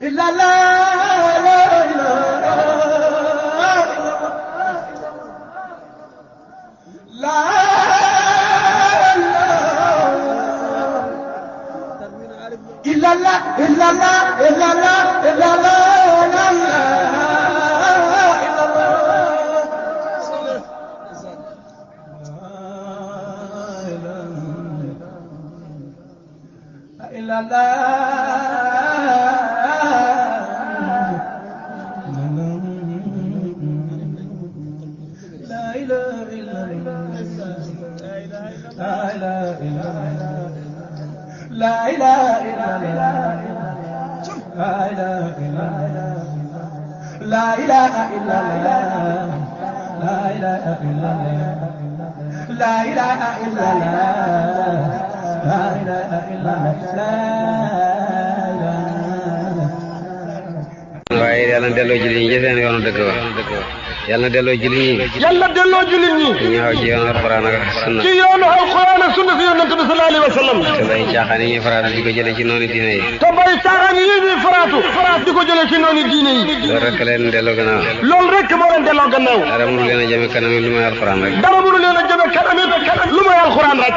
إلا لا لا لا إلا لا إلا لا إلا لا إلا لا إلا لا لا إله إلا الله لا إله إلا الله لا إله إلا الله لا إله إلا الله لا إله إلا الله لا إله إلا الله waaye yàlla na delloo jullit ñi seen yoonu dëgg wa yàlla na delloo jullit ñi yàlla delloo jullit ñi ñu xaw ci yoonu alxuraan ak sunna ci yoonu alxuraan ak sunna si yonent bi sallallahu alayhi wa sallam te bay caaxaan yi ñuy faraatu di ko jëlee ci noonu diine yi te bay caaxaan yi ñuy faraatu di ko jëlee ci noonu diine yi loolu rek leen delloo gannaaw loolu rek moo leen delloo gannaaw dara mënu leen a jëme kanam lu may alxuraan rek dara mënu leen a jëme kanam lu may alxuraan rek